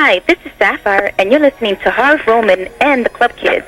Hi, this is Sapphire, and you're listening to Harv Roman and the Club Kids.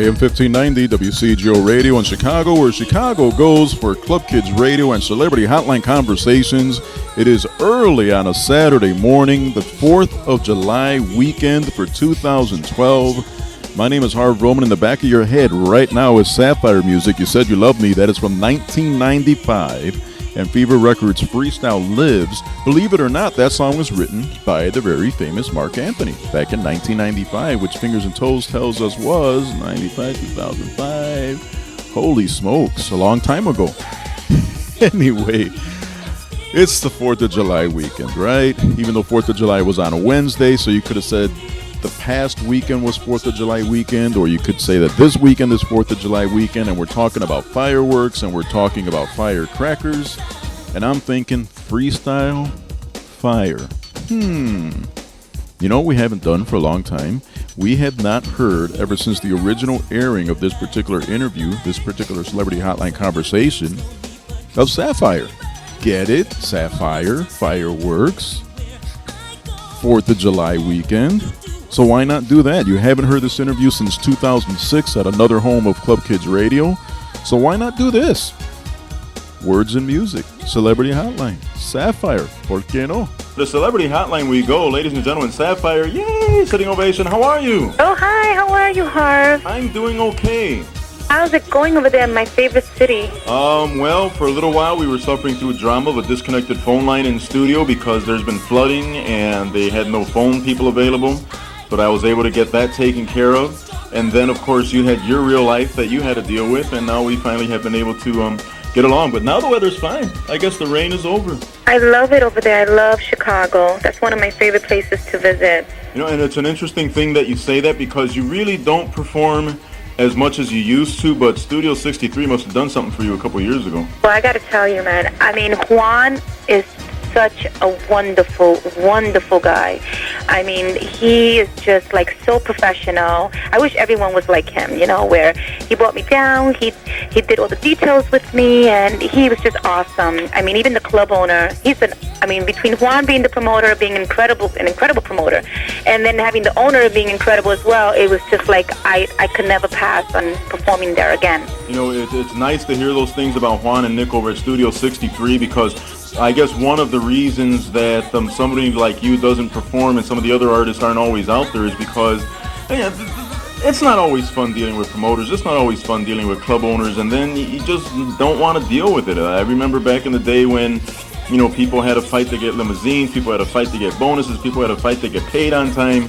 AM 1590 WCGO Radio in Chicago, where Chicago goes for Club Kids Radio and Celebrity Hotline Conversations. It is early on a Saturday morning, the 4th of July weekend for 2012. My name is Harv Roman. In the back of your head right now is Sapphire music. You Said You Love Me. That is from 1995. And Fever Records' Freestyle Lives. Believe it or not, that song was written by the very famous Mark Anthony back in 1995, which Fingers and Toes tells us was 95, 2005. Holy smokes, a long time ago. Anyway, it's the 4th of July weekend, right? Even though 4th of July was on a Wednesday, so you could have said the past weekend was 4th of July weekend, or you could say that this weekend is 4th of July weekend, and we're talking about fireworks, and we're talking about firecrackers, and I'm thinking freestyle fire. You know what we haven't done for a long time? We have not heard, ever since the original airing of this particular interview, this particular Celebrity Hotline Conversation, of Sapphire. Get it? Sapphire, fireworks, 4th of July weekend. So why not do that? You haven't heard this interview since 2006 at another home of Club Kids Radio. So why not do this? Words and music, Celebrity Hotline, Sapphire, ¿por qué no? The Celebrity Hotline we go, ladies and gentlemen, Sapphire, yay, sitting ovation, how are you? Oh, hi, how are you, Harv? I'm doing okay. How's it going over there in my favorite city? Well, for a little while we were suffering through a drama of a disconnected phone line in studio because there's been flooding and they had no phone people available. But I was able to get that taken care of. And then, of course, you had your real life that you had to deal with, and now we finally have been able to get along. But now the weather's fine. I guess the rain is over. I love it over there. I love Chicago. That's one of my favorite places to visit. You know, and it's an interesting thing that you say that because you really don't perform as much as you used to, but Studio 63 must have done something for you a couple years ago. Well, I got to tell you, man, I mean, Juan is such a wonderful, wonderful guy. I mean, he is just like so professional. I wish everyone was like him, you know, where he brought me down, he did all the details with me, and he was just awesome. I mean, even the club owner, between Juan being the promoter, being an incredible promoter, and then having the owner being incredible as well, it was just like I could never pass on performing there again. You know, it's nice to hear those things about Juan and Nick over at Studio 63 because I guess one of the reasons that somebody like you doesn't perform and some of the other artists aren't always out there is because it's not always fun dealing with promoters. It's not always fun dealing with club owners, and then you just don't want to deal with it. I remember back in the day when, you know, people had a fight to get limousines, people had a fight to get bonuses, people had a fight to get paid on time.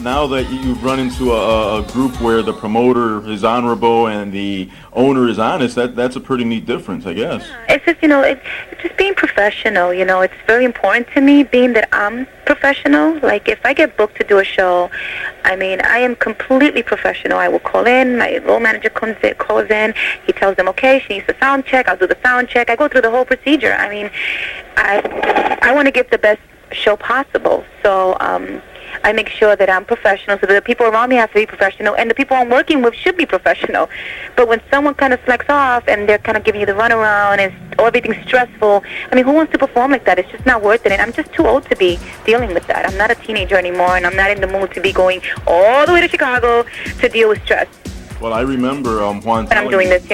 now that you've run into a group where the promoter is honorable and the owner is honest, that's a pretty neat difference, I guess. It's just, it's just being professional, it's very important to me, being that I'm professional. Like, if I get booked to do a show, I mean, I am completely professional. I will call in, my role manager calls in, he tells them, okay, she needs a sound check, I'll do the sound check, I go through the whole procedure. I mean, I want to give the best show possible, so I make sure that I'm professional, so that the people around me have to be professional, and the people I'm working with should be professional. But when someone kind of slacks off and they're kind of giving you the runaround and everything's stressful, I mean, who wants to perform like that? It's just not worth it, and I'm just too old to be dealing with that. I'm not a teenager anymore, and I'm not in the mood to be going all the way to Chicago to deal with stress. Well, I remember Juan. When I'm doing this,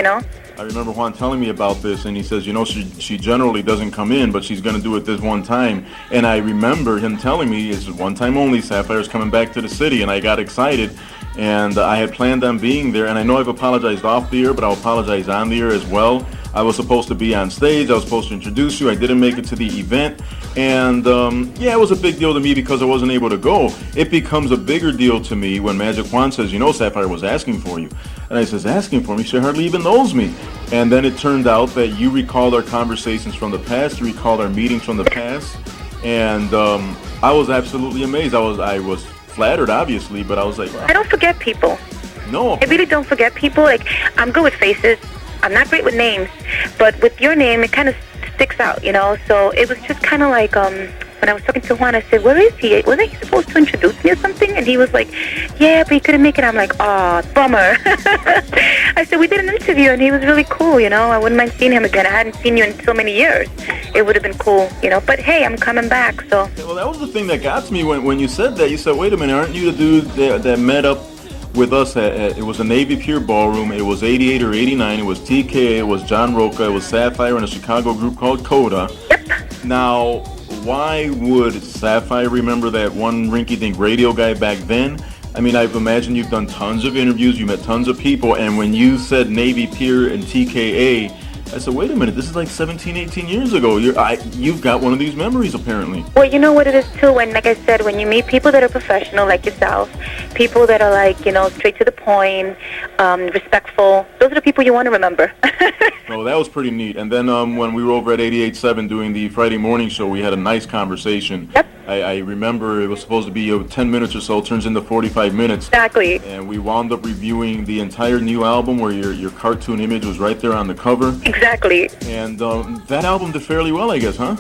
I remember Juan telling me about this, and he says, she generally doesn't come in, but she's going to do it this one time. And I remember him telling me, it's one time only, Sapphire's coming back to the city, and I got excited, and I had planned on being there, and I know I've apologized off the air, but I'll apologize on the air as well. I was supposed to be on stage, I was supposed to introduce you, I didn't make it to the event, and it was a big deal to me because I wasn't able to go. It becomes a bigger deal to me when Magic Juan says, Sapphire was asking for you. And I says, asking for me? She hardly even knows me. And then it turned out that you recalled our conversations from the past, you recalled our meetings from the past, and I was absolutely amazed. I was flattered, obviously, but I was like, wow. I don't forget people. No. I really don't forget people. Like, I'm good with faces. I'm not great with names, but with your name, it kind of sticks out, So it was just kind of like, when I was talking to Juan, I said, where is he? Wasn't he supposed to introduce me or something? And he was like, yeah, but he couldn't make it. I'm like, oh, bummer. I said, we did an interview, and he was really cool, I wouldn't mind seeing him again. I hadn't seen you in so many years. It would have been cool, But, hey, I'm coming back, so. Well, that was the thing that got to me when you said that. You said, wait a minute, aren't you the dude that met up with us it was the Navy Pier Ballroom? It was 88 or 89. It was TK, it was John Roca, it was Sapphire, and a Chicago group called Coda. Yep. Now, why would Sapphire remember that one rinky-dink radio guy back then? I mean, I've imagined you've done tons of interviews, you met tons of people, and when you said Navy Pier and TKA, I said, wait a minute, this is like 17, 18 years ago. You've got one of these memories, apparently. Well, you know what it is, too, when, like I said, when you meet people that are professional, like yourself, people that are, like, straight to the point, respectful, those are the people you want to remember. Well, that was pretty neat. And then when we were over at 88.7 doing the Friday morning show, we had a nice conversation. Yep. I remember it was supposed to be 10 minutes or so, turns into 45 minutes. Exactly. And we wound up reviewing the entire new album where your cartoon image was right there on the cover. Exactly. And that album did fairly well, I guess, huh?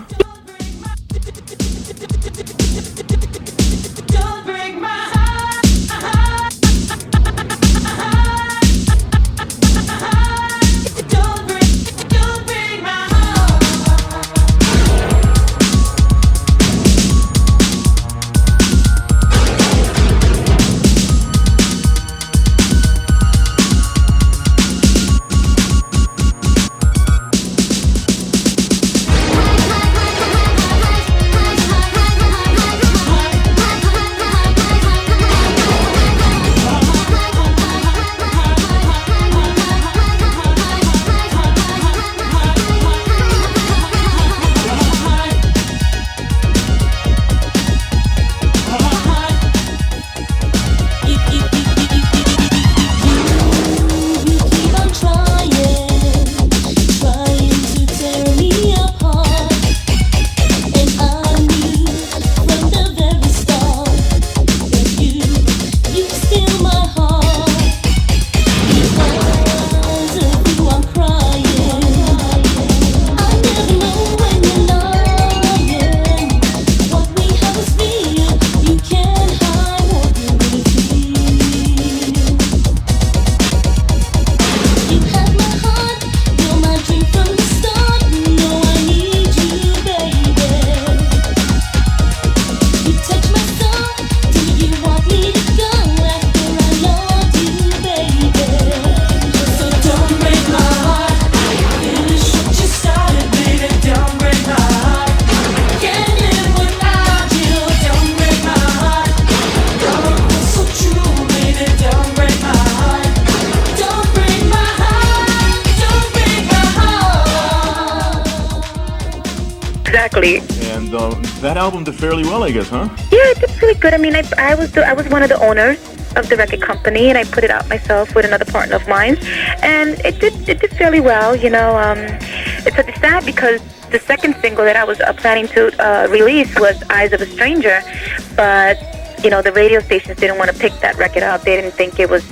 Exactly. And that album did fairly well, I guess, huh? Yeah, it did really good. I mean, I was one of the owners of the record company, and I put it out myself with another partner of mine, and it did fairly well. It's sad because the second single that I was planning to release was Eyes of a Stranger, but the radio stations didn't want to pick that record up. They didn't think it was,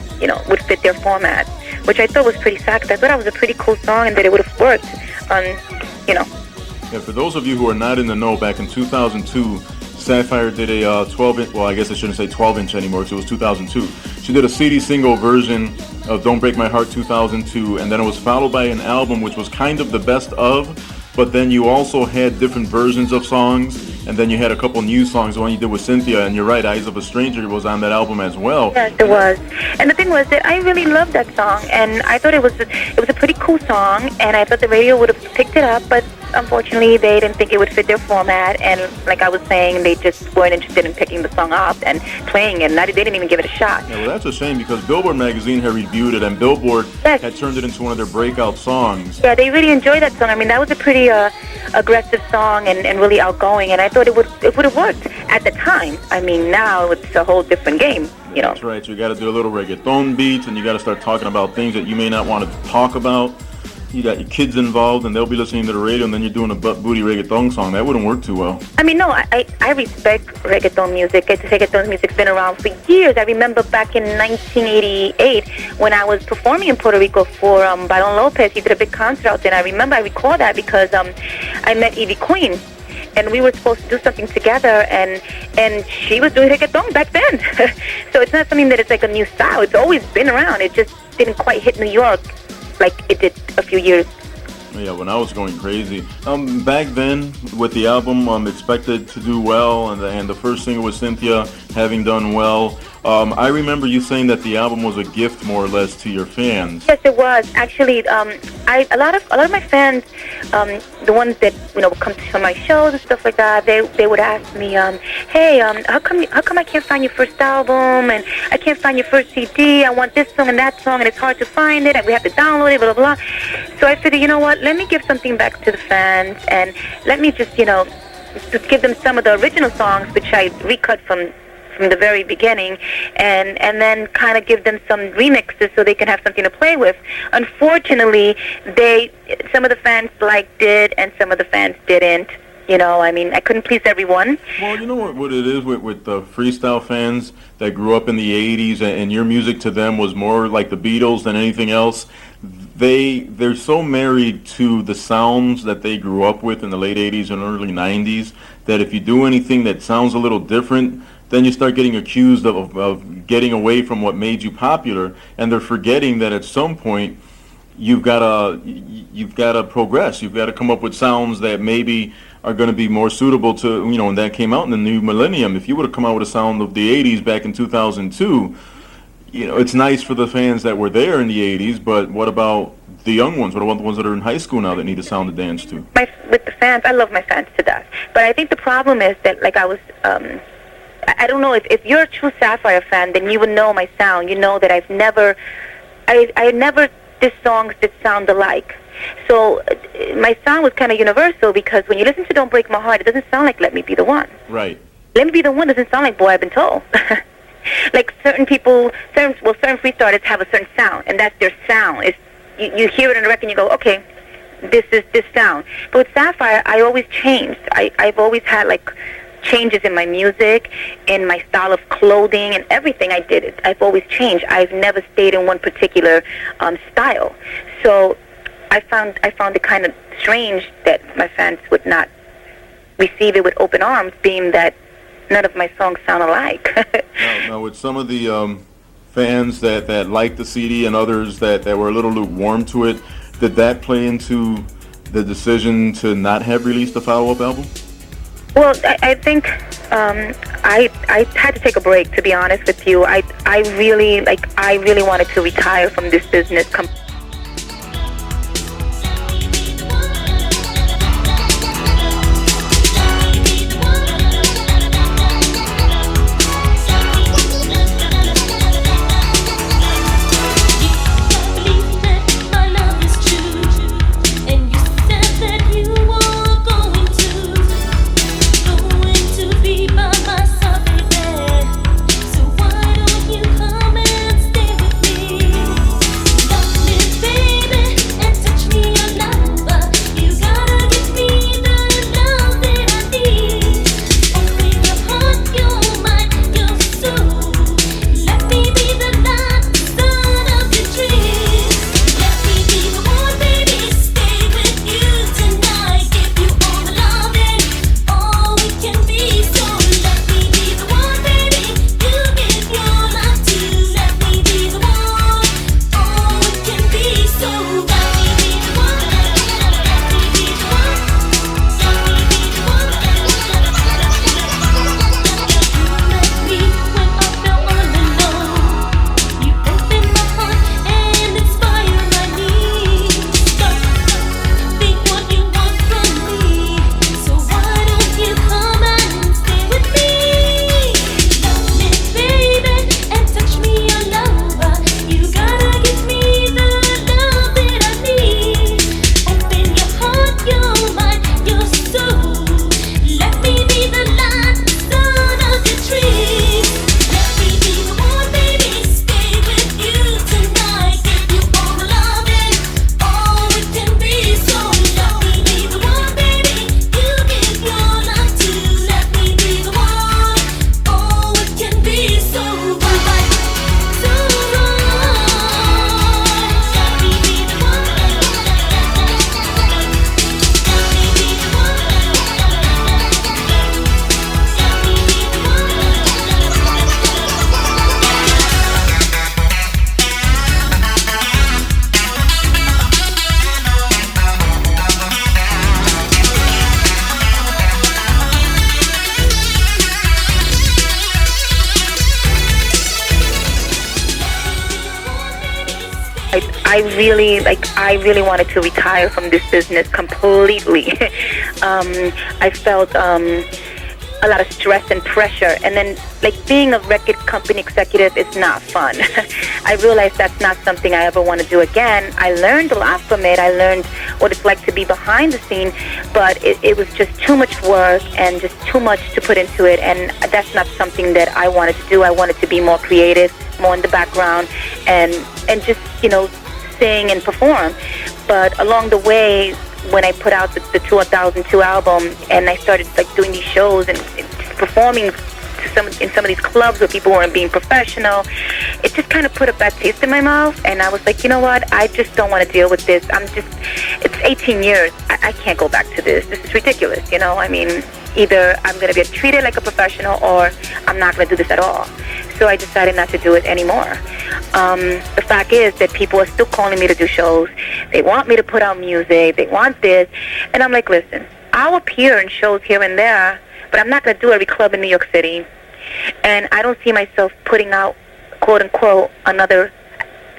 would fit their format, which I thought was pretty sad because I thought it was a pretty cool song and that it would have worked on, Yeah, for those of you who are not in the know, back in 2002, Sapphire did a 12-inch, well, I guess I shouldn't say 12-inch anymore because it was 2002. She did a CD single version of Don't Break My Heart 2002, and then it was followed by an album which was kind of the best of, but then you also had different versions of songs, and then you had a couple new songs, the one you did with Cynthia, and you're right, Eyes of a Stranger was on that album as well. Yes, it was. And the thing was that I really loved that song, and I thought it was a pretty cool song, and I thought the radio would have picked it up, but unfortunately they didn't think it would fit their format, and like I was saying, they just weren't interested in picking the song up and playing it, and they didn't even give it a shot. Yeah, well, that's a shame because Billboard magazine had reviewed it, and Billboard had turned it into one of their breakout songs. Yeah, they really enjoyed that song. I mean, that was a pretty aggressive song and really outgoing, and I thought it would have worked at the time. I mean, now it's a whole different game. That's right. So you got to do a little reggaeton beats, and you got to start talking about things that you may not want to talk about. You got your kids involved, and they'll be listening to the radio, and then you're doing a butt booty reggaeton song. That wouldn't work too well. I mean, no, I respect reggaeton music. Reggaeton music's been around for years. I remember back in 1988 when I was performing in Puerto Rico for Baron Lopez. He did a big concert out there, and I recall that because I met Ivy Queen, and we were supposed to do something together, and she was doing reggaeton back then. So it's not something that it's like a new style. It's always been around. It just didn't quite hit New York like it did a few years. Yeah, when I was going crazy. Back then, with the album expected to do well, and the first single with Cynthia having done well, I remember you saying that the album was a gift, more or less, to your fans. Yes, it was. Actually, a lot of my fans, the ones that come to my shows and stuff like that, they would ask me, hey, how come I can't find your first album, and I can't find your first CD? I want this song and that song, and it's hard to find it, and we have to download it, blah blah blah. So I figured, you know what? Let me give something back to the fans, and let me just give them some of the original songs, which I recut from the very beginning, and then kind of give them some remixes so they can have something to play with. Unfortunately, some of the fans liked it, and some of the fans didn't. I mean, I couldn't please everyone. Well, you know what it is with the freestyle fans that grew up in the 80s, and your music to them was more like the Beatles than anything else. They're so married to the sounds that they grew up with in the late 80s and early 90s that if you do anything that sounds a little different, then you start getting accused of getting away from what made you popular, and they're forgetting that at some point you've got to progress. You've got to come up with sounds that maybe are going to be more suitable to, when that came out in the new millennium. If you would have come out with a sound of the 80s back in 2002, it's nice for the fans that were there in the 80s, but what about the young ones? What about the ones that are in high school now that need a sound to dance to? With the fans, I love my fans to death. But I think the problem is that, like I was... I don't know, if you're a true Sapphire fan, then you would know my sound. You know that I never did songs that sound alike. So my sound was kind of universal because when you listen to Don't Break My Heart, it doesn't sound like Let Me Be the One. Right. Let Me Be the One doesn't sound like Boy I've Been Told. Like certain people, certain freestylers have a certain sound, and that's their sound. You hear it on the record and you go, okay, this is this sound. But with Sapphire, I always changed. I've always had changes in my music, in my style of clothing, and everything I did. I've always changed. I've never stayed in one particular style. So I found it kind of strange that my fans would not receive it with open arms, being that none of my songs sound alike. Now, with some of the fans that liked the CD and others that were a little lukewarm to it, did that play into the decision to not have released a follow-up album? Well, I think I had to take a break, to be honest with you. I really wanted to retire from this business I really wanted to retire from this business completely. I felt a lot of stress and pressure, and then like being a record company executive is not fun. I realized that's not something I ever want to do again. I learned a lot from it. I learned what it's like to be behind the scene, but it was just too much work and just too much to put into it, and that's not something that I wanted to do. I wanted to be more creative, more in the background, and just, sing and perform. But along the way, when I put out the 2002 album, and I started like doing these shows and performing in some of these clubs where people weren't being professional, it just kind of put a bad taste in my mouth. And I was like, you know what? I just don't want to deal with this. It's 18 years. I can't go back to this. This is ridiculous. I mean, either I'm going to get treated like a professional or I'm not going to do this at all. So I decided not to do it anymore. The fact is that people are still calling me to do shows. They want me to put out music. They want this. And I'm like, listen, I'll appear in shows here and there, but I'm not going to do every club in New York City. And I don't see myself putting out, quote unquote, another,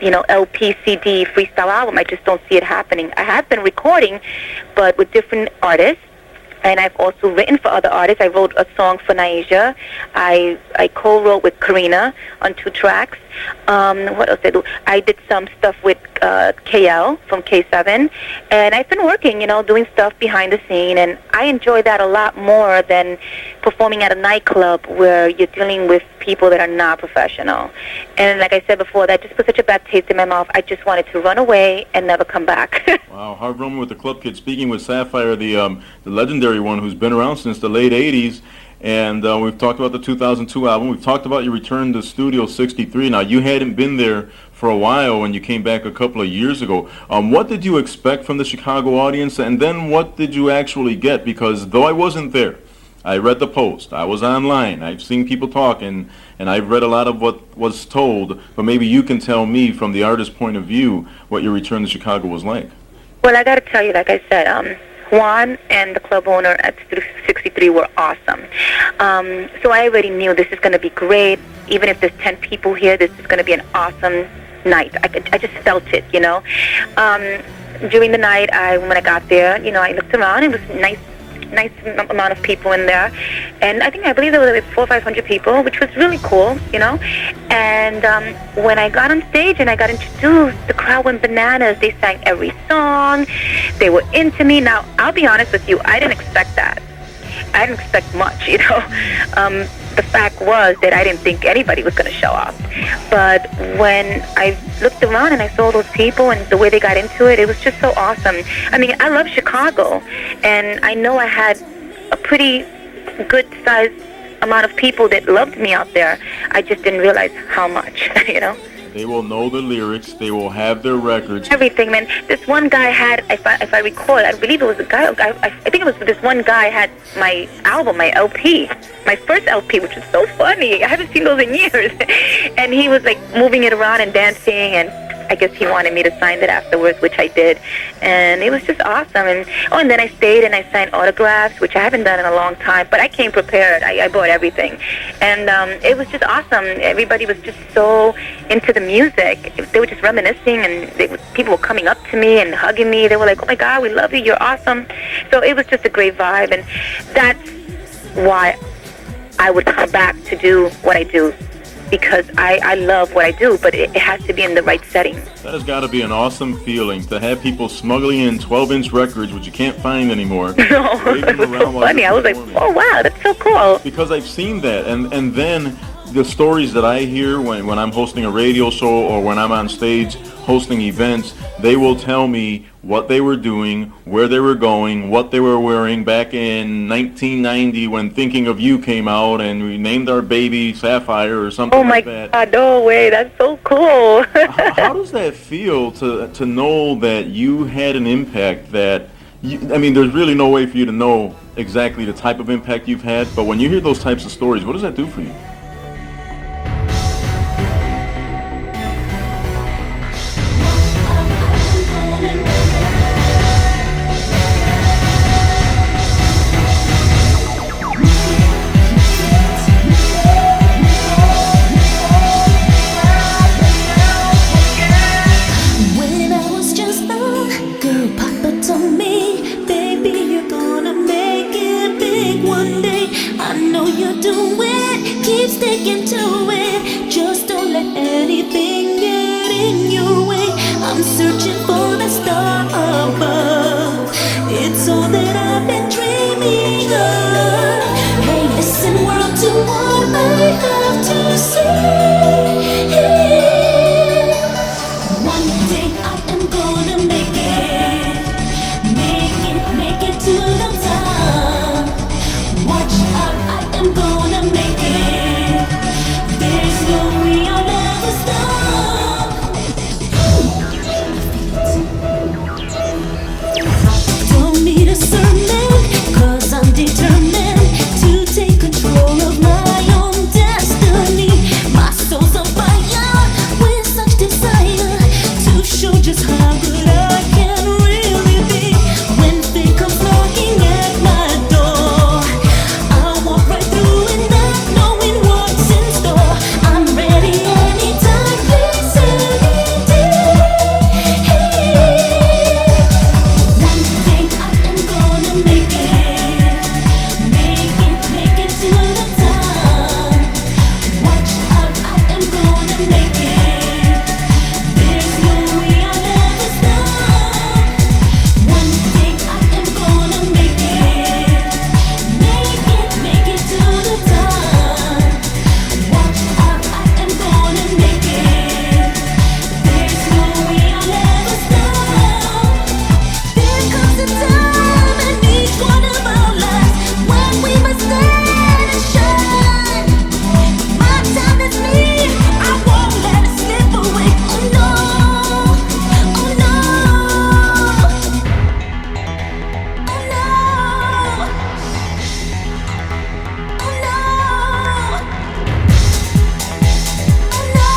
LP, CD, freestyle album. I just don't see it happening. I have been recording, but with different artists. And I've also written for other artists. I wrote a song for Naija. I co-wrote with Karina on 2 tracks. What else did I do? I did some stuff with KL from K7. And I've been working, doing stuff behind the scene. And I enjoy that a lot more than performing at a nightclub where you're dealing with people that are not professional. And like I said before, that just put such a bad taste in my mouth. I just wanted to run away and never come back. Wow, Harv with the Club Kids, speaking with Sapphire, the legendary one who's been around since the late 80s. And we've talked about the 2002 album. We've talked about your return to Studio 63. Now, you hadn't been there for a while when you came back a couple of years ago. What did you expect from the Chicago audience? And then what did you actually get? Because though I wasn't there, I read the post. I was online. I've seen people talk, and I've read a lot of what was told. But maybe you can tell me from the artist's point of view what your return to Chicago was like. Well, I got to tell you, like I said, Juan and the club owner at 63 were awesome. So I already knew this is going to be great. Even if there's 10 people here, this is going to be an awesome night. I just felt it, During the night, when I got there, I looked around. It was nice amount of people in there, and I believe there were like 400 or 500 people, which was really cool, And when I got on stage and I got introduced, the crowd went bananas. They sang every song. They were into me. Now, I'll be honest with you, I didn't expect that. I didn't expect much, The fact was that I didn't think anybody was going to show up. But when I looked around and I saw those people and the way they got into it, it was just so awesome. I mean, I love Chicago, and I know I had a pretty good-sized amount of people that loved me out there. I just didn't realize how much, They will know the lyrics. They will have their records. Everything, man. This one guy had, if I recall, I believe it was a guy. I think it was this one guy had my album, my LP, my first LP, which was so funny. I haven't seen those in years. And he was like moving it around and dancing, and I guess he wanted me to sign it afterwards, which I did. And it was just awesome. And then I stayed and I signed autographs, which I haven't done in a long time, but I came prepared. I bought everything. And it was just awesome. Everybody was just so into the music. They were just reminiscing, and people were coming up to me and hugging me. They were like, oh my God, we love you, you're awesome. So it was just a great vibe, and that's why I would come back to do what I do. Because I love what I do, but it has to be in the right setting. That has got to be an awesome feeling to have people smuggling in 12-inch records, which you can't find anymore. No, it was so funny. I was like, oh, wow, that's so cool. Because I've seen that, and then the stories that I hear when I'm hosting a radio show or when I'm on stage hosting events, they will tell me what they were doing, where they were going, what they were wearing back in 1990 when Thinking of You came out, and we named our baby Sapphire or something like that. Oh my God, no way, that's so cool. How does that feel to know that you had an impact that, there's really no way for you to know exactly the type of impact you've had, but when you hear those types of stories, what does that do for you? anything get in your way. I'm searching for the star above. It's all that I've been dreaming of. Hey, listen, world, to what I have to say. One day I am gonna make it to the top. Watch out, I am gonna make it. There's no way I'll never stop. Don't need a sermon, 'cause I'm determined to take control of my own destiny. My soul's on fire with such desire to show just how good I can really be. When fate comes knocking at my door, I'll walk right through it, not knowing what's in store. I'm ready anytime, please, any day. One day I am gonna make it to the top. Watch out, I am gonna make it. There's no way I'll never stop. One day I am gonna make it to the top. Watch out, I am gonna make it. There's no way I'll never stop. There comes a time in each one of our lives when we must stand and shine. My time is me, I won't let it slip away. Oh no, oh no, oh no, oh no,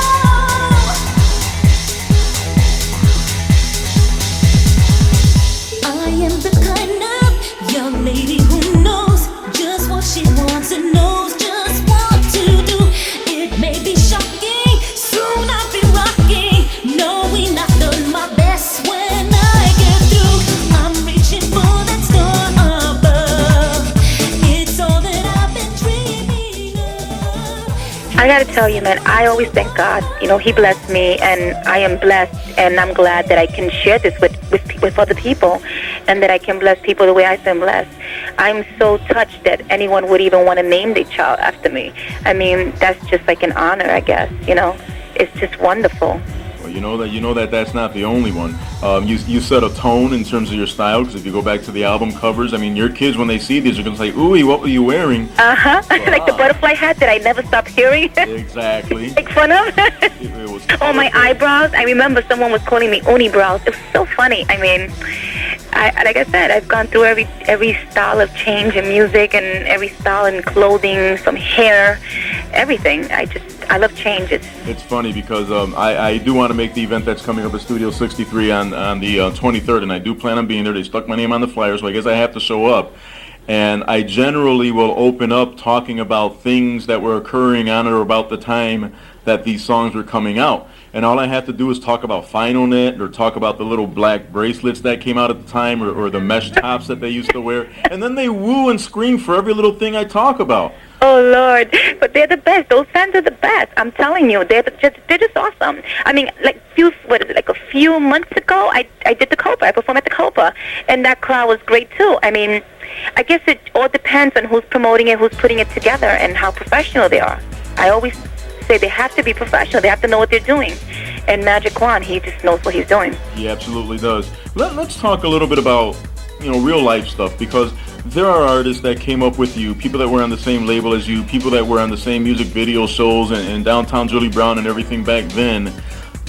I am the kind of young lady who knows just what she wants and knows just what to do. It may be shocking, soon I'll be rocking, knowing I've done my best when I get through. I'm reaching for that star above. It's all that I've been dreaming of. I gotta tell you, man, I always thank God. You know, He blessed me, and I am blessed, and I'm glad that I can share this with other people, and that I can bless people the way I've been blessed. I'm so touched that anyone would even want to name their child after me. I mean, that's just like an honor, I guess. You know, it's just wonderful. Well, you know that that's not the only one. You set a tone in terms of your style, because if you go back to the album covers, I mean, your kids, when they see these, are going to say, ooh, what were you wearing? Like the butterfly hat that I never stopped hearing. Exactly. Make fun of. It was Oh, my eyebrows. I remember someone was calling me unibrows. It was so funny. I mean, like I said, I've gone through every style of change in music and every style in clothing, some hair, everything. I love change. It's funny because I do want to make the event that's coming up at Studio 63 on the 23rd, and I do plan on being there. They stuck my name on the flyer, so I guess I have to show up. And I generally will open up talking about things that were occurring on or about the time that these songs were coming out. And all I have to do is talk about FinalNet or talk about the little black bracelets that came out at the time, or the mesh tops that they used to wear. And then they woo and scream for every little thing I talk about. Oh, Lord. But they're the best. Those fans are the best. I'm telling you. They're just awesome. I mean, like a few months ago, I did the Copa. I performed at the Copa. And that crowd was great, too. I mean, I guess it all depends on who's promoting it, who's putting it together, and how professional they are. I always say they have to be professional. They have to know what they're doing. And Magic Juan, he just knows what he's doing. He absolutely does. Let's talk a little bit about, real life stuff, because there are artists that came up with you, people that were on the same label as you, people that were on the same music video shows and Downtown Julie Brown and everything back then,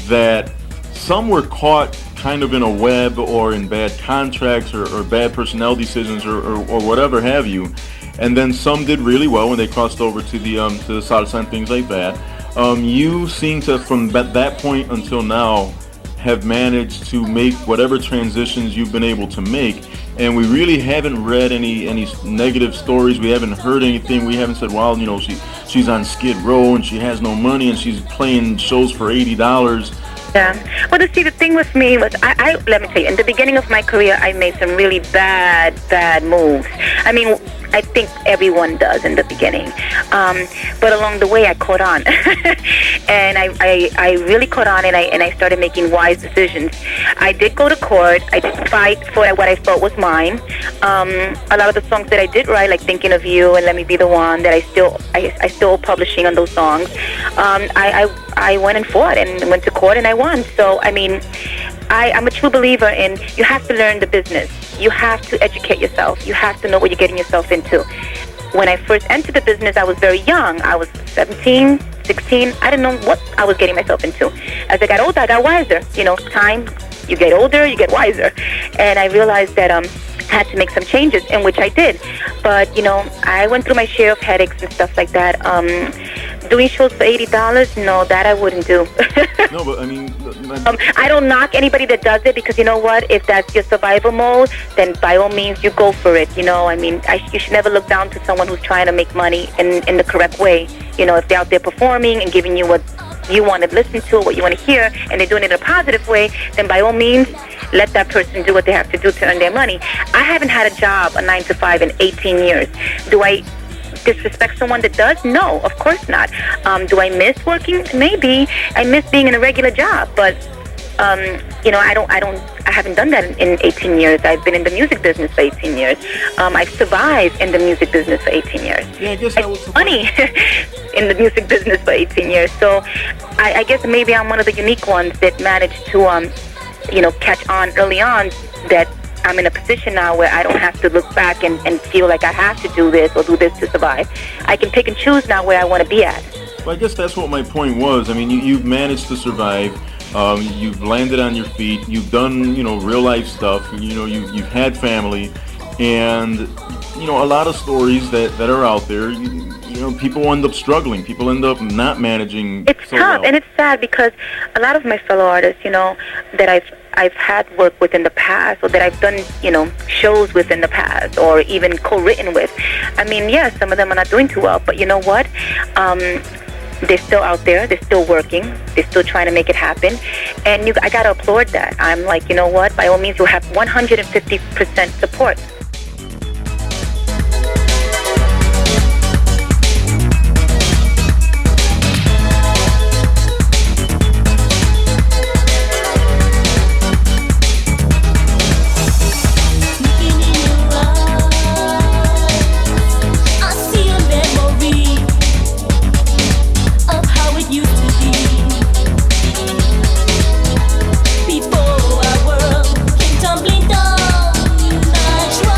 that some were caught kind of in a web or in bad contracts or bad personnel decisions or whatever have you. And then some did really well when they crossed over to the salsa and things like that. You seem to, from that point until now, have managed to make whatever transitions you've been able to make, and we really haven't read any negative stories. We haven't heard anything. We haven't said, well, she's on Skid Row and she has no money and she's playing shows for $80. Yeah. Well, see, the thing with me was, let me tell you, in the beginning of my career, I made some really bad moves. I mean, I think everyone does in the beginning. But along the way, I caught on. And I really caught on, and I started making wise decisions. I did go to court. I did fight for what I felt was mine. A lot of the songs that I did write, like Thinking of You and Let Me Be the One, that I still publishing on those songs. I went and fought and went to court, and I won. So, I mean, I'm a true believer in you have to learn the business. You have to educate yourself. You have to know what you're getting yourself into. When I first entered the business, I was very young. I was 17, 16. I didn't know what I was getting myself into. As I got older, I got wiser. You know, time, you get older, you get wiser. And I realized that I had to make some changes, in which I did. But, you know, I went through my share of headaches and stuff like that. Doing shows for $80, no, that I wouldn't do. No, but I mean, I don't knock anybody that does it, because you know what? If that's your survival mode, then by all means, you go for it. You know, I mean, you should never look down to someone who's trying to make money in the correct way. You know, if they're out there performing and giving you what you want to listen to, what you want to hear, and they're doing it in a positive way, then by all means, let that person do what they have to do to earn their money. I haven't had a job, a 9-to-5, in 18 years. Do I disrespect someone that does? No, of course not. Do I miss working? Maybe. I miss being in a regular job, but you know, I haven't done that in 18 years. I've been in the music business for 18 years. I've survived in the music business for 18 years. yeah, I guess that was Money in the music business for 18 years. So I guess maybe I'm one of the unique ones that managed to, you know, catch on early on, that I'm in a position now where I don't have to look back and feel like I have to do this or do this to survive. I can pick and choose now where I want to be at. Well, I guess that's what my point was. I mean, you've managed to survive. You've landed on your feet. You've done, you know, real life stuff. You know, you've had family, and you know, a lot of stories that are out there. You know, people end up struggling. People end up not managing. It's so tough, well. and it's sad, because a lot of my fellow artists, you know, that I've had work with in the past, or that I've done, you know, shows with in the past, or even co-written with. I mean, yeah, some of them are not doing too well, but you know what? They're still out there. They're still working. They're still trying to make it happen. And I got to applaud that. I'm like, you know what? By all means, you'll have 150% support. Before our world came tumbling down, I tried.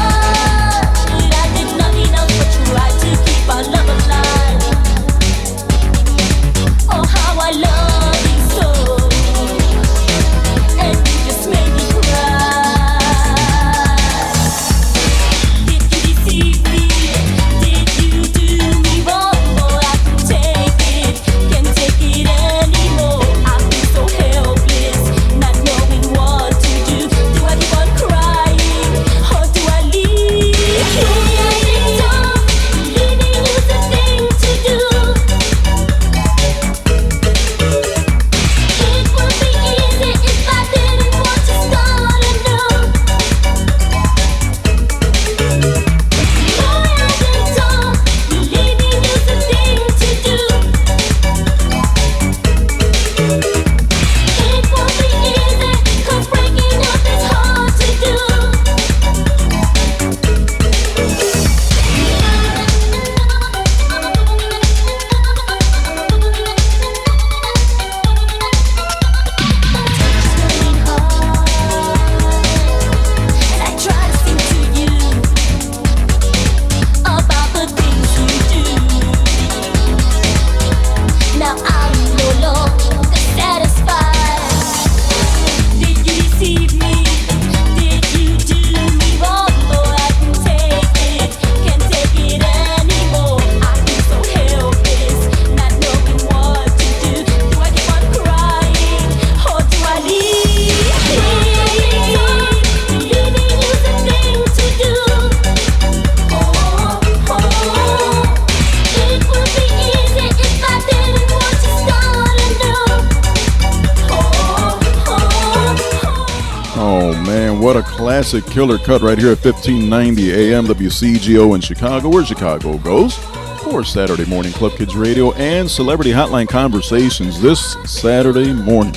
Oh man, what a classic killer cut right here at 1590 AM WCGO in Chicago, where Chicago goes for Saturday morning Club Kids Radio and Celebrity Hotline Conversations this Saturday morning.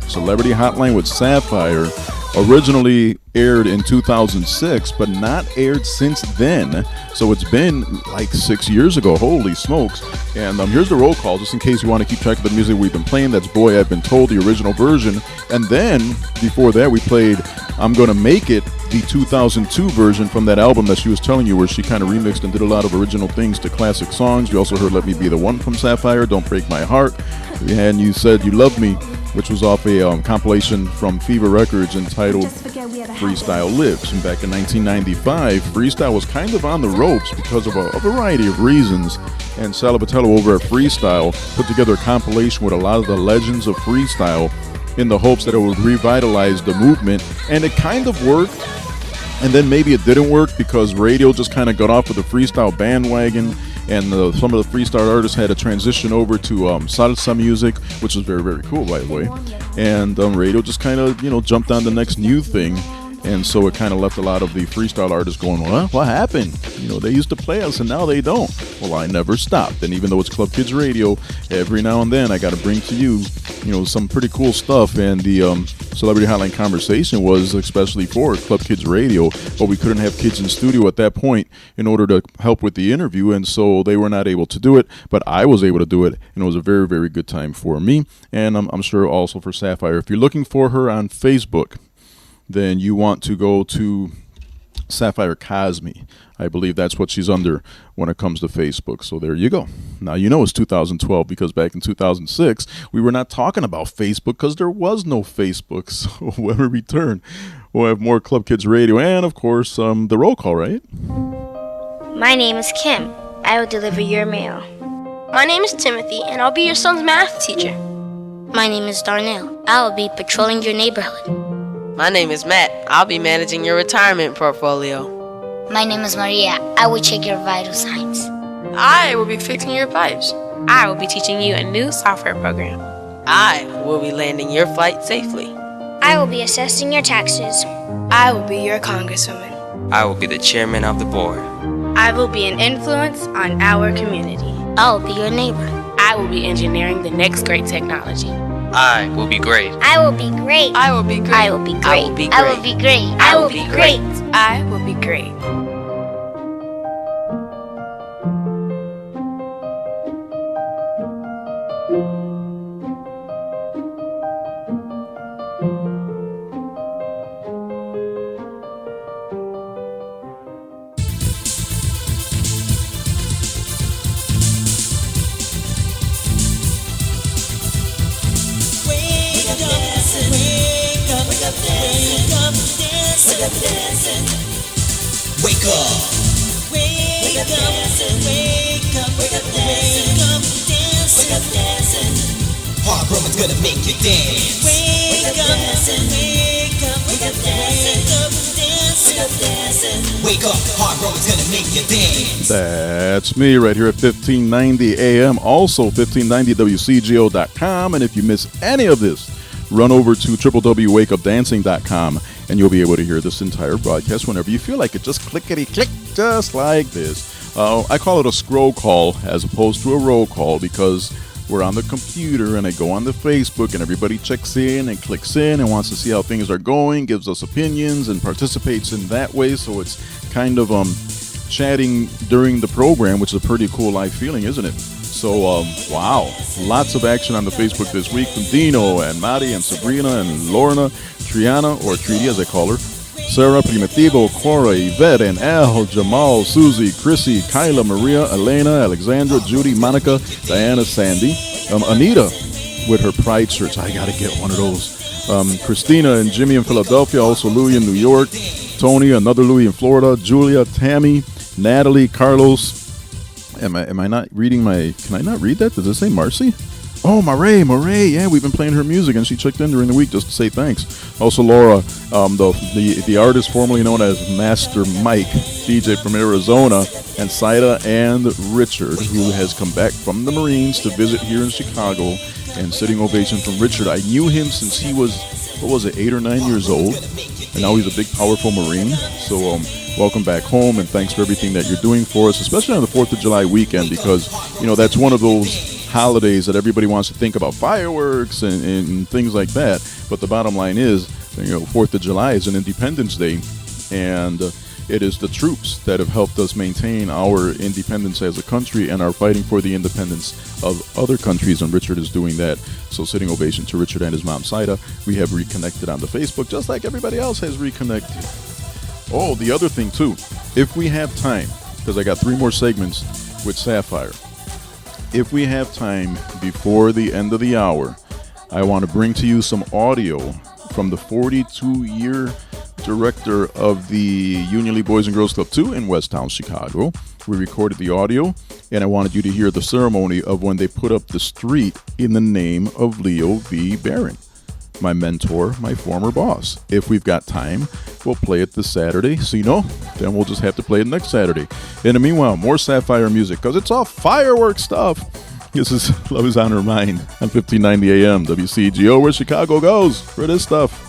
Celebrity Hotline with Sapphire originally aired in 2006, but not aired since then. So it's been like 6 years ago. Holy smokes. And here's the roll call, just in case you want to keep track of the music we've been playing. That's Boy I've Been Told, the original version. And then, before that, we played I'm Gonna Make It, the 2002 version from that album that she was telling you, where she kind of remixed and did a lot of original things to classic songs. We also heard Let Me Be the One from Sapphire, Don't Break My Heart. And You Said You Love Me, which was off a compilation from Fever Records entitled Freestyle Lives. And back in 1995, Freestyle was kind of on the ropes because of a variety of reasons. And Salvatella over at Freestyle put together a compilation with a lot of the legends of Freestyle in the hopes that it would revitalize the movement. And it kind of worked. And then maybe it didn't work because radio just kind of got off of the freestyle bandwagon, and some of the freestyle artists had to transition over to salsa music, which is very, very cool, by the way. And radio just kind of, jumped on the next new thing. And so it kind of left a lot of the freestyle artists going, what happened? They used to play us and now they don't. Well, I never stopped. And even though it's Club Kids Radio, every now and then I got to bring to you, some pretty cool stuff. And the Celebrity Hotline Conversation was especially for Club Kids Radio, but we couldn't have kids in studio at that point in order to help with the interview. And so they were not able to do it, but I was able to do it. And it was a very, very good time for me. And I'm sure also for Sapphire. If you're looking for her on Facebook, then you want to go to Sapphire Cosme. I believe that's what she's under when it comes to Facebook. So there you go. Now you know it's 2012 because back in 2006, we were not talking about Facebook because there was no Facebook. So when we return, we'll have more Club Kids Radio and, of course, the roll call, right? My name is Kim. I will deliver your mail. My name is Timothy, and I'll be your son's math teacher. My name is Darnell. I will be patrolling your neighborhood. My name is Matt. I'll be managing your retirement portfolio. My name is Maria. I will check your vital signs. I will be fixing your pipes. I will be teaching you a new software program. I will be landing your flight safely. I will be assessing your taxes. I will be your congresswoman. I will be the chairman of the board. I will be an influence on our community. I will be your neighbor. I will be engineering the next great technology. I will be great. I will be great. I will be great. I will be great. I will be I will be great. I will be great. I will be great. Wake up, wake up, dancing. Wake up, dancing. Harv Roman's gonna make you dance. Wake up, dancing. Wake up, dancing. Wake up, Harv Roman's gonna make you dance. That's me right here at 1590 AM, also 1590wcgo.com. And if you miss any of this, run over to www.wakeupdancing.com and you'll be able to hear this entire broadcast whenever you feel like it. Just clickety-click, just like this. I call it a scroll call as opposed to a roll call because we're on the computer and I go on the Facebook and everybody checks in and clicks in and wants to see how things are going, gives us opinions and participates in that way. So it's kind of chatting during the program, which is a pretty cool live feeling, isn't it? So, wow, lots of action on the Facebook this week from Dino and Mari and Sabrina and Lorna, Triana, or Treaty as I call her, Sarah, Primitivo, Cora, Yvette, and Al, Jamal, Susie, Chrissy, Kyla, Maria, Elena, Alexandra, Judy, Monica, Diana, Sandy, Anita with her Pride shirts. I got to get one of those. Christina and Jimmy in Philadelphia, also Louie in New York, Tony, another Louie in Florida, Julia, Tammy, Natalie, Carlos. Am I not reading my... Can I not read that? Does it say Marcy? Oh, Marae. Yeah, we've been playing her music, and she checked in during the week just to say thanks. Also, Laura, the artist formerly known as Master Mike, DJ from Arizona, and Saida and Richard, who has come back from the Marines to visit here in Chicago. And sitting ovation from Richard. I knew him since he was what was it, 8 or 9 years old, and now he's a big, powerful Marine. So welcome back home, and thanks for everything that you're doing for us, especially on the 4th of July weekend, because, you know, that's one of those holidays that everybody wants to think about fireworks and things like that. But the bottom line is, you know, 4th of July is an Independence Day, and it is the troops that have helped us maintain our independence as a country and are fighting for the independence of other countries, and Richard is doing that. So sitting ovation to Richard and his mom, Saida. We have reconnected on the Facebook, just like everybody else has reconnected. Oh, the other thing, too, if we have time, because I got 3 more segments with Sapphire. If we have time before the end of the hour, I want to bring to you some audio from the 42-year director of the Union League Boys and Girls Club 2 in Westtown, Chicago. We recorded the audio, and I wanted you to hear the ceremony of when they put up the street in the name of Leo V. Barron, my mentor, my former boss. If we've got time, we'll play it this Saturday. So, you know, then we'll just have to play it next Saturday. In the meanwhile, more Sapphire music, because it's all firework stuff. This is Love Is On Her Mind on 1590 AM, WCGO, where Chicago goes for this stuff.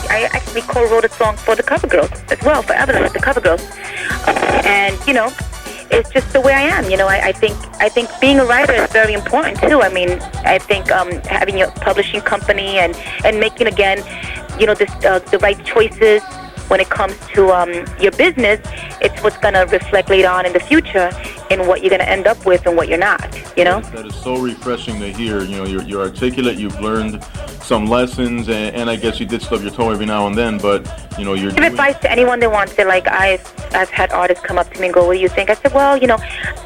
I actually co-wrote a song for the Cover Girls as well, for Evelyn, the Cover Girls. And, you know, it's just the way I am. You know, I think being a writer is very important, too. I mean, I think having your publishing company and making, again, you know, the right choices when it comes to your business, it's what's going to reflect later on in the future in what you're going to end up with and what you're not, you know? That is so refreshing to hear. You know, you're articulate, you've learned some lessons, and I guess you did stub your toe every now and then, but, you know, you're... Give advice to anyone that wants it. Like, I've had artists come up to me and go, what do you think? I said, well, you know,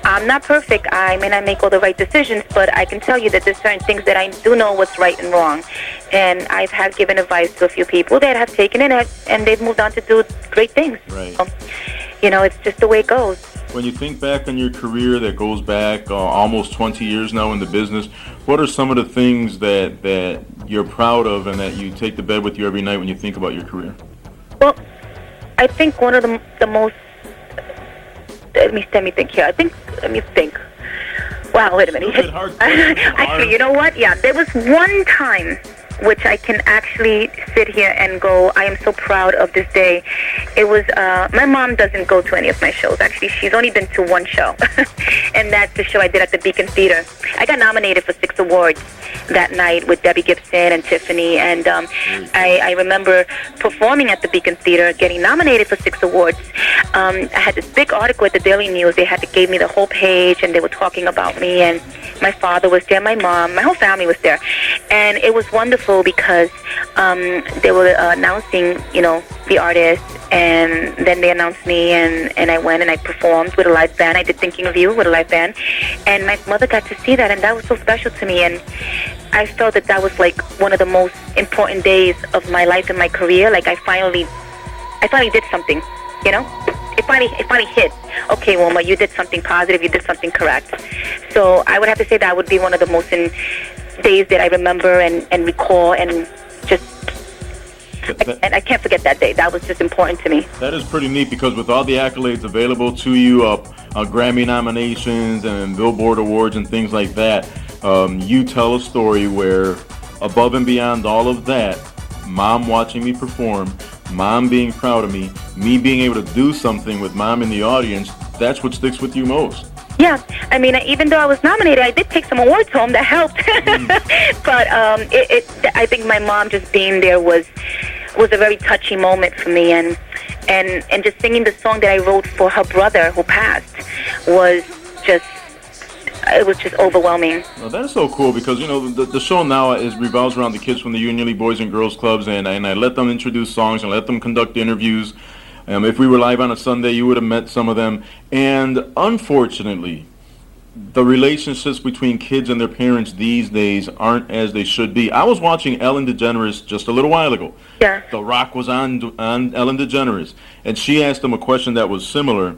I'm not perfect. I may not make all the right decisions, but I can tell you that there's certain things that I do know what's right and wrong. And I've had given advice to a few people that have taken it, and they've moved on to do great things. Right. So, you know, it's just the way it goes. When you think back on your career that goes back almost 20 years now in the business, what are some of the things that you're proud of and that you take to bed with you every night when you think about your career? Well, I think one of the most. Let me think here. Let me think. Wow, wait a minute. Actually, you know what? Yeah, there was one time which I can actually sit here and go, I am so proud of this day. It was, my mom doesn't go to any of my shows. Actually, she's only been to one show, and that's the show I did at the Beacon Theater. I got nominated for 6 awards that night with Debbie Gibson and Tiffany, and I remember performing at the Beacon Theater, getting nominated for 6 awards. I had this big article at the Daily News. They gave me the whole page, and they were talking about me, and my father was there, my mom, my whole family was there, and it was wonderful because they were announcing, the artist, and then they announced me, and I went and I performed with a live band. I did Thinking of You with a live band, and my mother got to see that, and that was so special to me, and I felt that was like one of the most important days of my life and my career. Like I finally did something, It finally hit. Okay, Wilma, you did something positive. You did something correct. So I would have to say that would be one of the most days that I remember and recall, and just and I can't forget that day. That was just important to me. That is pretty neat because with all the accolades available to you, Grammy nominations and Billboard awards and things like that, you tell a story where above and beyond all of that, Mom watching me perform, Mom being proud of me being able to do something with Mom in the audience, that's what sticks with you most. Yeah, I mean, even though I was nominated, I did take some awards home that helped. But I think my mom just being there was a very touchy moment for me, and just singing the song that I wrote for her brother who passed was just overwhelming. Well, that's so cool because the show now revolves around the kids from the Union Boys and Girls Clubs, and I let them introduce songs and let them conduct interviews. If we were live on a Sunday, you would have met some of them. And unfortunately, the relationships between kids and their parents these days aren't as they should be. I was watching Ellen DeGeneres just a little while ago. Yeah. The Rock was on Ellen DeGeneres, and she asked him a question that was similar,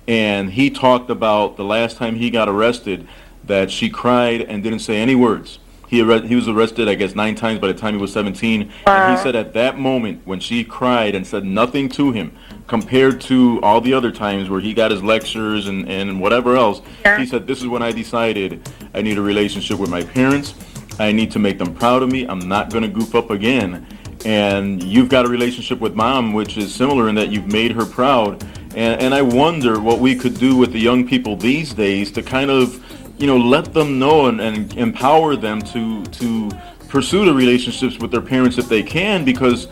and he talked about the last time he got arrested that she cried and didn't say any words. He was arrested, I guess, 9 times by the time he was 17. And he said at that moment, when she cried and said nothing to him, compared to all the other times where he got his lectures and whatever else, he said, this is when I decided I need a relationship with my parents. I need to make them proud of me. I'm not going to goof up again. And you've got a relationship with Mom, which is similar in that you've made her proud. And I wonder what we could do with the young people these days to kind of let them know and empower them to pursue the relationships with their parents if they can, because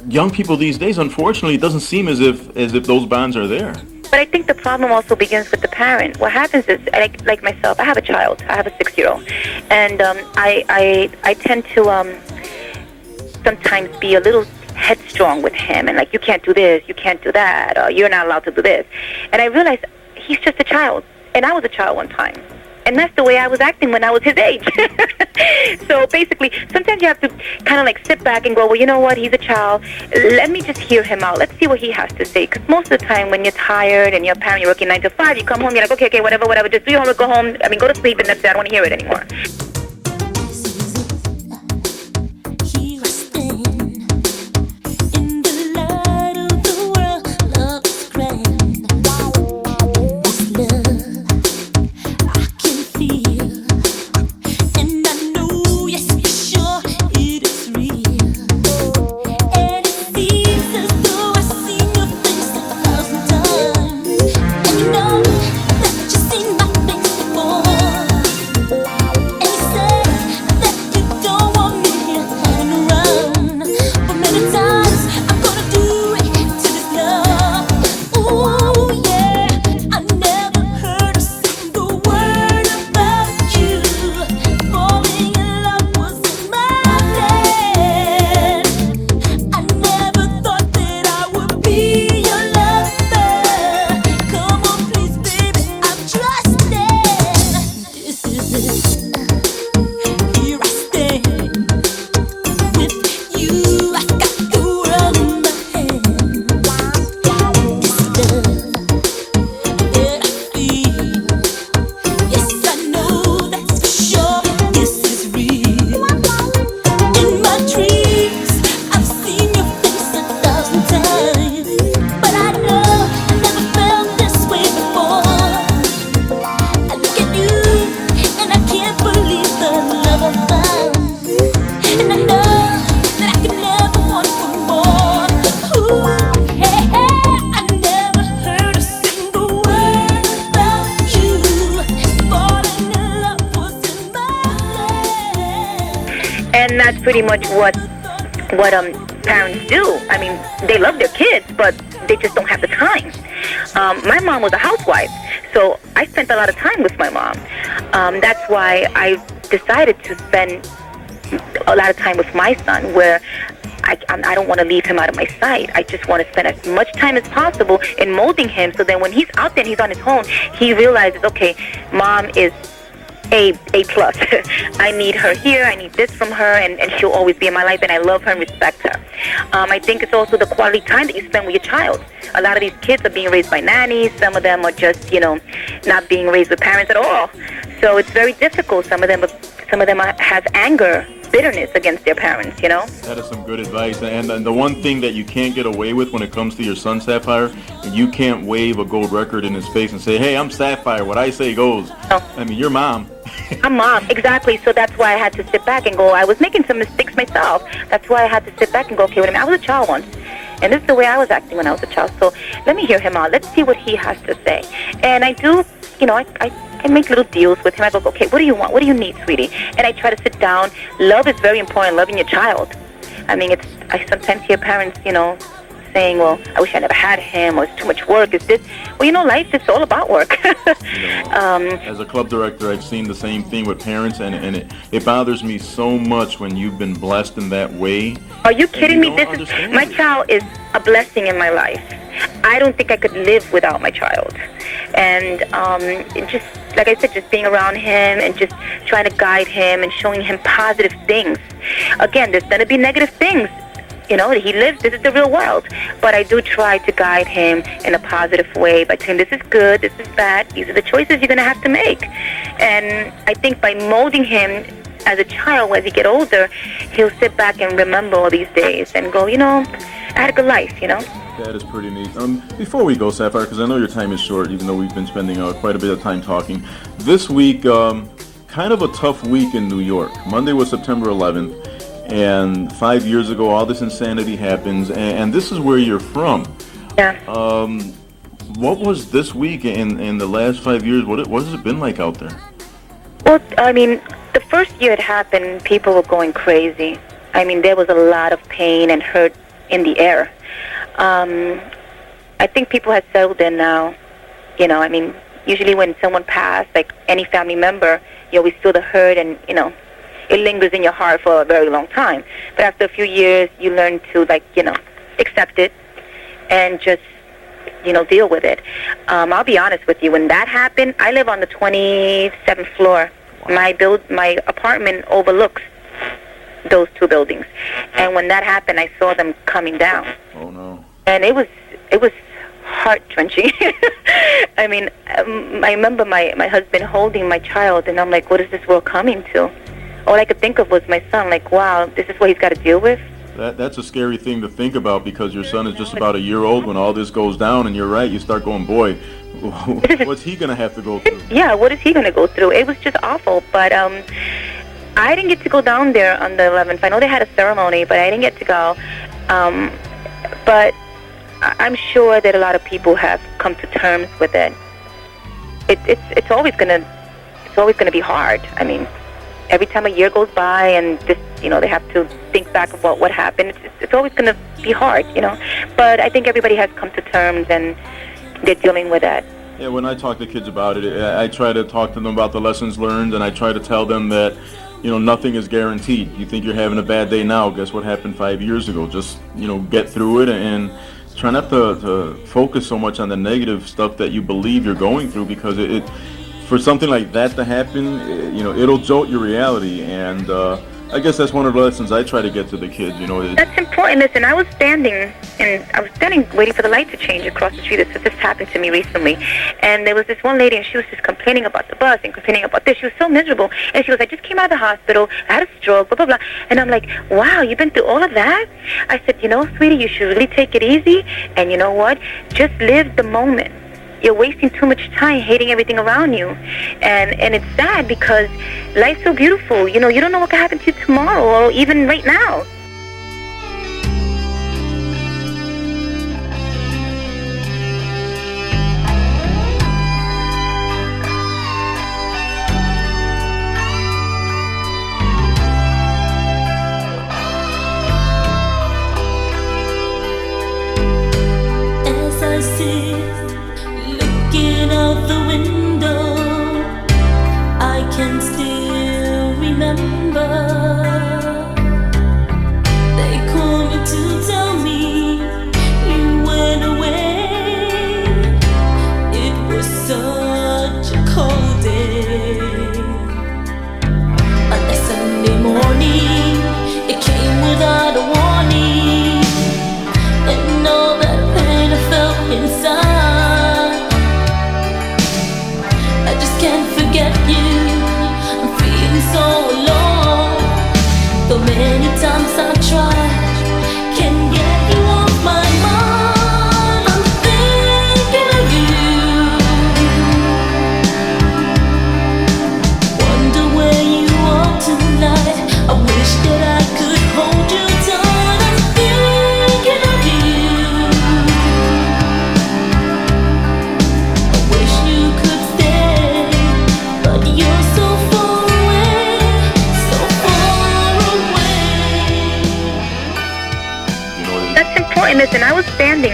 young people these days, unfortunately, it doesn't seem as if those bonds are there. But I think the problem also begins with the parent. What happens is, like myself, I have a child. I have a 6-year-old, and I tend to sometimes be a little headstrong with him, and like, you can't do this, you can't do that, or you're not allowed to do this. And I realized he's just a child. And I was a child one time. And that's the way I was acting when I was his age. So basically, sometimes you have to kind of like sit back and go, well, you know what? He's a child. Let me just hear him out. Let's see what he has to say. Because most of the time when you're tired and you're a parent, you're working 9 to 5, you come home, you're like, okay, whatever. Just do your homework, go home. Go to sleep, and that's it. I don't want to hear it anymore. And you know that you've seen my face before. And that's pretty much what parents do. I mean, they love their kids, but they just don't have the time. My mom was a housewife, so I spent a lot of time with my mom. That's why I decided to spend a lot of time with my son, where I don't want to leave him out of my sight. I just want to spend as much time as possible in molding him, so then when he's out there and he's on his own, he realizes, okay, mom is A plus. I need her here. I need this from her, and she'll always be in my life, and I love her and respect her. I think it's also the quality time that you spend with your child. A lot of these kids are being raised by nannies. Some of them are just, not being raised with parents at all. So it's very difficult. Some of them have anger, bitterness against their parents, That is some good advice. And the one thing that you can't get away with when it comes to your son, Sapphire, you can't wave a gold record in his face and say, hey, I'm Sapphire. What I say goes. No. I mean, you're mom. I'm mom, exactly. So that's why I had to sit back and go, I was making some mistakes myself. That's why I had to sit back and go, okay, wait a minute, I was a child once. And this is the way I was acting when I was a child. So let me hear him out. Let's see what he has to say. And I do, I make little deals with him. I go, okay, what do you want? What do you need, sweetie? And I try to sit down. Love is very important, loving your child. I mean, I sometimes hear parents, saying, well, I wish I never had him, or it's too much work. Is this? Well, life is all about work. As a club director, I've seen the same thing with parents, and it bothers me so much when you've been blessed in that way. Are you kidding me? My child is a blessing in my life. I don't think I could live without my child. And just, like I said, just being around him and just trying to guide him and showing him positive things. Again, there's going to be negative things. He lives, this is the real world. But I do try to guide him in a positive way by telling him this is good, this is bad, these are the choices you're going to have to make. And I think by molding him as a child, as he get older, he'll sit back and remember all these days and go, I had a good life, That is pretty neat. Before we go, Sapphire, because I know your time is short, even though we've been spending quite a bit of time talking. This week, kind of a tough week in New York. Monday was September 11th. And 5 years ago, all this insanity happens, and this is where you're from. Yeah. What was this week in the last 5 years? What has it been like out there? Well, I mean, the first year it happened, people were going crazy. I mean, there was a lot of pain and hurt in the air. I think people have settled in now. I mean, usually when someone passed, like any family member, you always feel the hurt and, it lingers in your heart for a very long time. But after a few years, you learn to, accept it and just, deal with it. I'll be honest with you. When that happened, I live on the 27th floor. My apartment overlooks those two buildings. And when that happened, I saw them coming down. Oh, no. And it was heart-wrenching. I mean, I remember my husband holding my child, and I'm like, what is this world coming to? All I could think of was my son, like, wow, this is what he's got to deal with? That's a scary thing to think about, because your son is just about a year old when all this goes down, and you're right, you start going, boy, what's he going to have to go through? Yeah, what is he going to go through? It was just awful, but I didn't get to go down there on the 11th. I know they had a ceremony, but I didn't get to go. But I'm sure that a lot of people have come to terms with it. It's always gonna be hard. I mean, every time a year goes by and this, they have to think back about what happened. It's always going to be hard, But I think everybody has come to terms and they're dealing with that. Yeah, when I talk to kids about it, I try to talk to them about the lessons learned, and I try to tell them that, nothing is guaranteed. You think you're having a bad day now, guess what happened 5 years ago? Just, get through it and try not to focus so much on the negative stuff that you believe you're going through, because for something like that to happen, it'll jolt your reality, and I guess that's one of the lessons I try to get to the kids. That's important. Listen, I was standing waiting for the light to change across the street. This happened to me recently, and there was this one lady, and she was just complaining about the bus and complaining about this. She was so miserable, and she was, I just came out of the hospital, I had a stroke, blah, blah, blah. And I'm like, wow, you've been through all of that? I said, sweetie, you should really take it easy, and you know what? Just live the moment. You're wasting too much time hating everything around you. And it's sad, because life's so beautiful. You don't know what can happen to you tomorrow or even right now. remember. They called me to tell me you went away. It was such a cold day. On that Sunday morning, it came without a warning, and all that pain I felt inside, I just can't forget you. I'm feeling so alone. Though many times I tried, can't get you off my mind. I'm thinking of you. Wonder where you are tonight. I wish that I could hold you tight. I'm thinking of you. I wish you could stay, but you're so far away, so far away. You know what it is? That's important. Listen, I was standing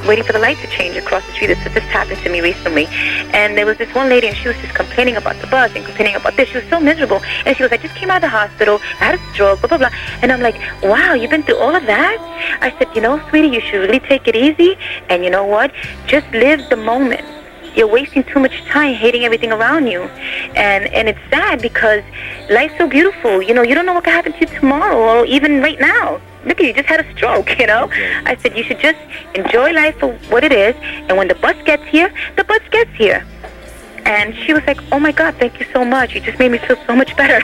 waiting for the light to change across the street. This happened to me recently. And there was this one lady, and she was just complaining about the bus and complaining about this. She was so miserable. And she goes, I just came out of the hospital. I had a stroke, blah, blah, blah. And I'm like, wow, you've been through all of that? I said, you know, sweetie, you should really take it easy. And you know what? Just live the moment. You're wasting too much time hating everything around you. And it's sad because life's so beautiful. You know, you don't know what could happen to you tomorrow or even right now. Look at you, just had a stroke, you know? I said, you should just enjoy life for what it is, and when the bus gets here, the bus gets here. And she was like, oh my God, thank you so much. You just made me feel so much better.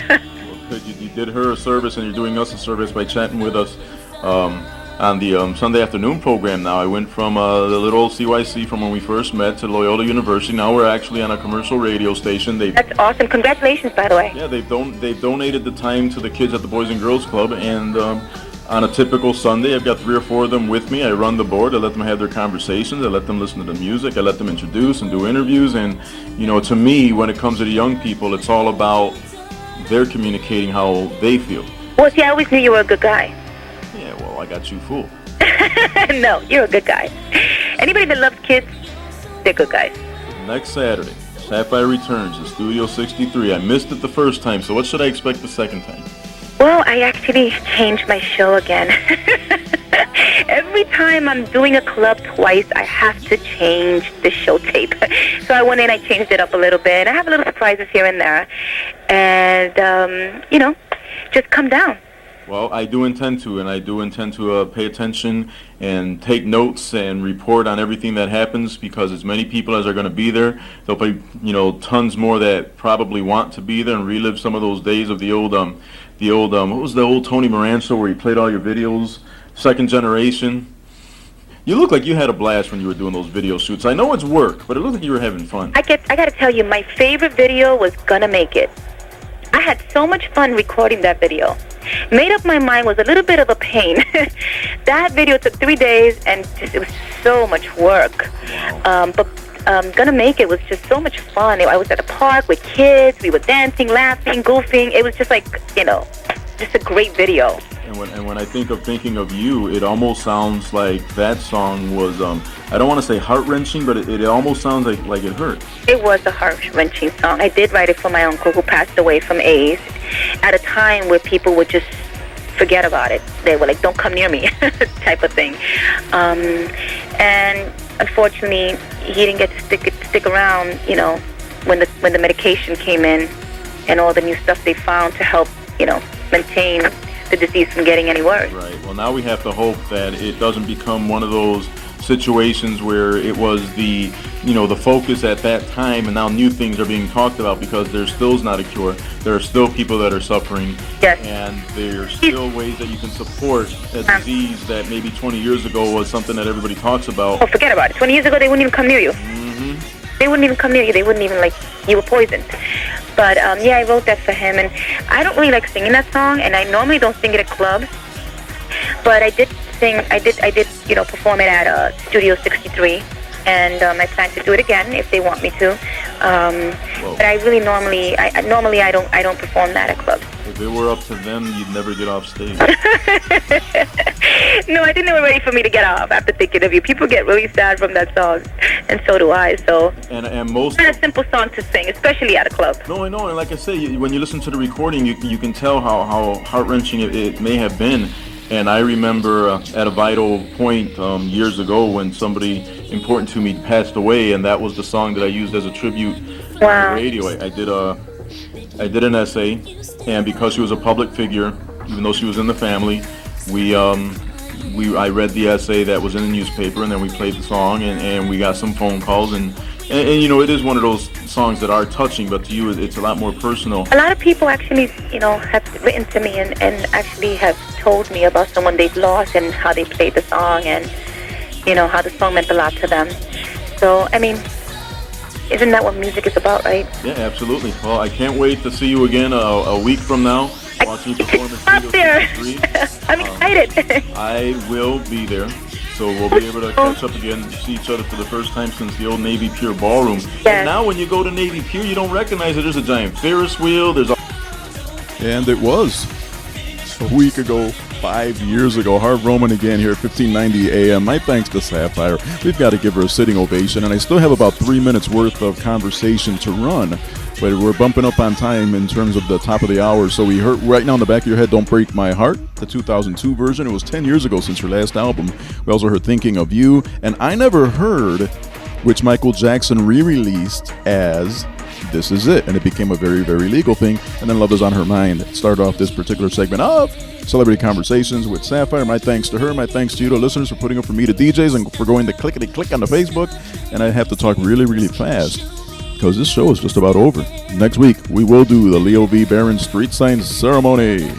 Well, you did her a service, and you're doing us a service by chatting with us on the Sunday afternoon program now. I went from the little old CYC from when we first met to Loyola University. Now we're actually on a commercial radio station. That's awesome. Congratulations, by the way. Yeah, they've donated the time to the kids at the Boys and Girls Club, and on a typical Sunday, I've got 3 or 4 of them with me. I run the board. I let them have their conversations. I let them listen to the music. I let them introduce and do interviews. And, you know, to me, when it comes to the young people, it's all about their communicating how they feel. Well, see, I always knew you were a good guy. Yeah, well, I got you fooled. No, you're a good guy. Anybody that loves kids, they're good guys. Next Saturday, Sapphire returns in Studio 63. I missed it the first time, so what should I expect the second time? Well, I actually changed my show again. Every time I'm doing a club twice, I have to change the show tape. So I went in, I changed it up a little bit. I have a little surprises here and there. And, you know, just come down. Well, I do intend to, and I do intend to pay attention and take notes and report on everything that happens, because as many people as are going to be there, there'll be, you know, tons more that probably want to be there and relive some of those days of the old what was the old Tony Moran show where he played all your videos? Second Generation. You look like you had a blast when you were doing those video shoots. I know it's work, but it looked like you were having fun. I got to tell you, my favorite video was Gonna Make It. I had so much fun recording that video. Made Up My Mind was a little bit of a pain. That video took 3 days, and just, it was so much work. But Gonna Make It was just so much fun. I was at a park with kids. We were dancing, laughing, goofing. It was just like, you know, just a great video. And when I think of you, it almost sounds like that song was, I don't want to say heart-wrenching, but it almost sounds like it hurt. It was a heart-wrenching song. I did write it for my uncle who passed away from AIDS at a time where people would just forget about it. They were like, don't come near me, type of thing. And unfortunately, he didn't get to stick around, you know, when the medication came in and all the new stuff they found to help, you know, maintain the disease from getting any worse. Right. Well, now we have to hope that it doesn't become one of those situations where it was the focus at that time, and now new things are being talked about, because there still is not a cure. There are still people that are suffering. Yes. And there's still ways that you can support a disease that maybe 20 years ago was something that everybody talks about. Oh, forget about it. 20 years ago, they wouldn't even come near you. Mm-hmm. They wouldn't even come near you. They wouldn't even, like, you were poisoned. But, yeah, I wrote that for him. And I don't really like singing that song, and I normally don't sing it at clubs. But I did perform it at Studio 63. And I plan to do it again if they want me to. But I really normally I don't perform that at clubs. If it were up to them, you'd never get off stage. No, I think they were ready for me to get off after thinking of you. People get really sad from that song, and so do I. So And most. it's not a simple song to sing, especially at a club. No, I know, and like I say, when you listen to the recording, you can tell how heart-wrenching it may have been. And I remember at a vital point years ago when somebody important to me passed away, and that was the song that I used as a tribute on the radio. I did an essay, and because she was a public figure, even though she was in the family, I read the essay that was in the newspaper, and then we played the song, and we got some phone calls, and you know, it is one of those songs that are touching, but to you, it's a lot more personal. A lot of people actually, you know, have written to me and actually have told me about someone they've lost and how they played the song and, you know, how the song meant a lot to them. So, I mean, isn't that what music is about, right? Yeah, absolutely. Well, I can't wait to see you again a week from now, watching you perform Up there. I'm excited. I will be there. So we'll be able to catch up again, see each other for the first time since the old Navy Pier Ballroom. Yes. And now when you go to Navy Pier, you don't recognize it. There's a giant Ferris wheel. And it was a week ago, 5 years ago. Harv Roman again here at 1590 AM. My thanks to Sapphire. We've got to give her a sitting ovation. And I still have about 3 minutes worth of conversation to run. But we're bumping up on time in terms of the top of the hour. So we heard right now in the back of your head, Don't Break My Heart, the 2002 version. It was 10 years ago since her last album. We also heard Thinking of You. And I Never Heard, which Michael Jackson re-released as This Is It. And it became a very, very legal thing. And then Love Is On Her Mind. Started off this particular segment of Celebrity Conversations with Sapphire. My thanks to her. My thanks to you, the listeners, for putting up for me, the DJs, and for going to clickety-click on the Facebook. And I have to talk really, really fast, because this show is just about over. Next week, we will do the Leo V. Barron Street Sign Ceremony.